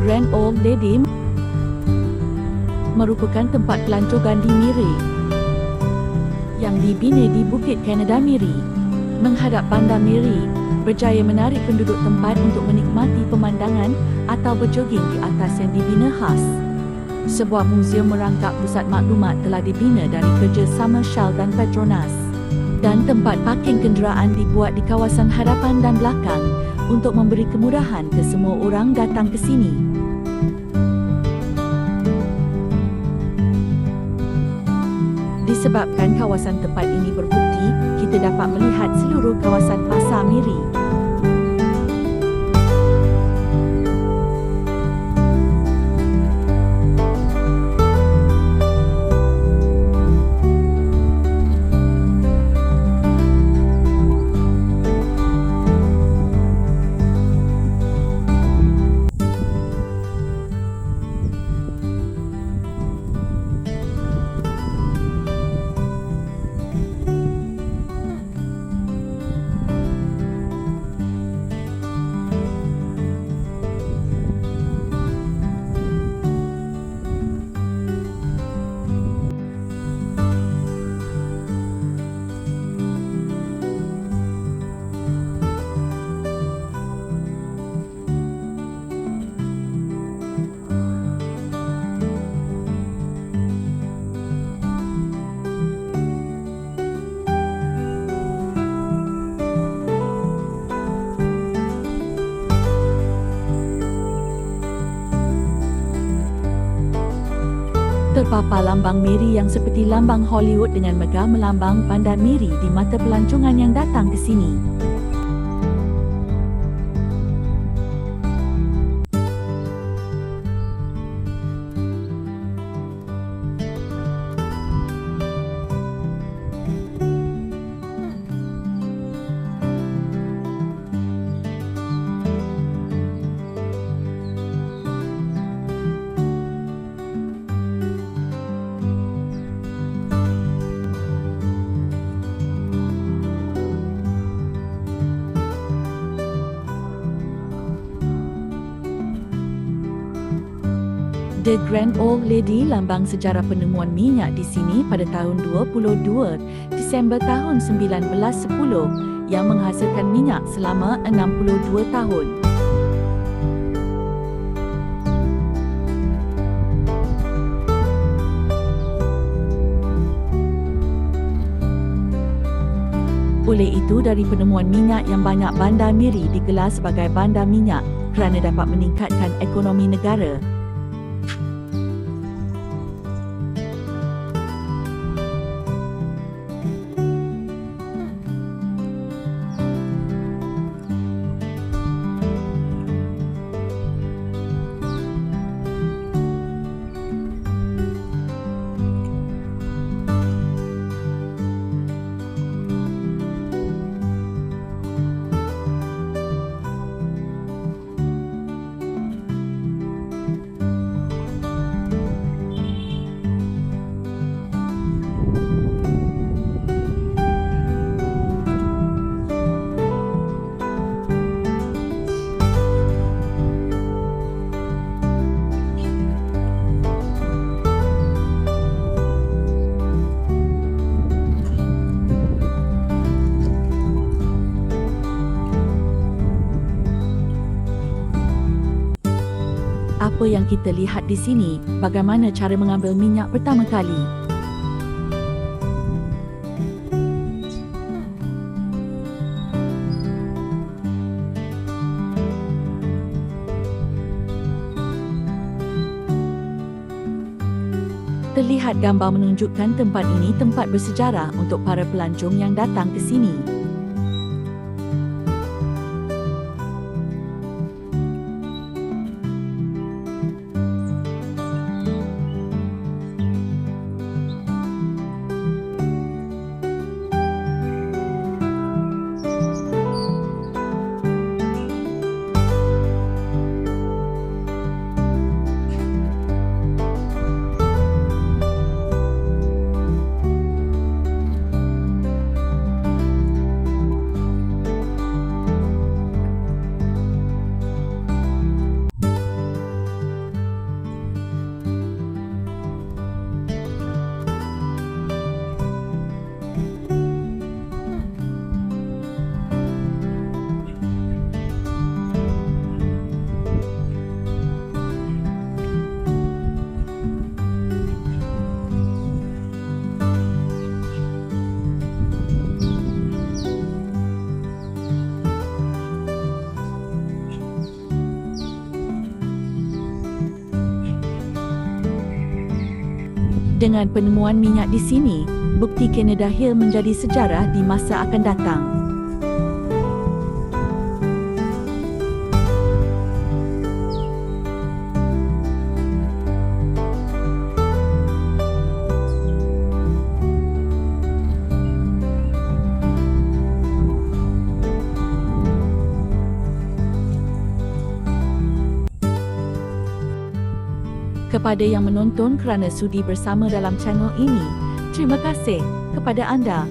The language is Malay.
Grand Old Lady merupakan tempat pelancongan di Miri yang dibina di Bukit Canada Miri. Menghadap Bandar Miri, berjaya menarik penduduk tempat untuk menikmati pemandangan atau berjoging di atas yang dibina khas. Sebuah muzium merangkap pusat maklumat telah dibina dari kerjasama Shell dan Petronas. Dan tempat parking kenderaan dibuat di kawasan hadapan dan belakang untuk memberi kemudahan ke semua orang datang ke sini. Disebabkan kawasan tempat ini berbukti, kita dapat melihat seluruh kawasan Pasar Miri. Terpapar lambang Miri yang seperti lambang Hollywood dengan megah melambang Bandar Miri di mata pelancongan yang datang ke sini. The Grand Old Lady, lambang sejarah penemuan minyak di sini pada tahun 22 Disember tahun 1910 yang menghasilkan minyak selama 62 tahun. Oleh itu, dari penemuan minyak yang banyak, Bandar Miri digelar sebagai bandar minyak kerana dapat meningkatkan ekonomi negara. Apa yang kita lihat di sini, bagaimana cara mengambil minyak pertama kali. Terlihat gambar menunjukkan tempat ini tempat bersejarah untuk para pelancong yang datang ke sini. Dengan penemuan minyak di sini, bukti Canada Hill menjadi sejarah di masa akan datang. Kepada yang menonton kerana sudi bersama dalam channel ini, terima kasih kepada anda.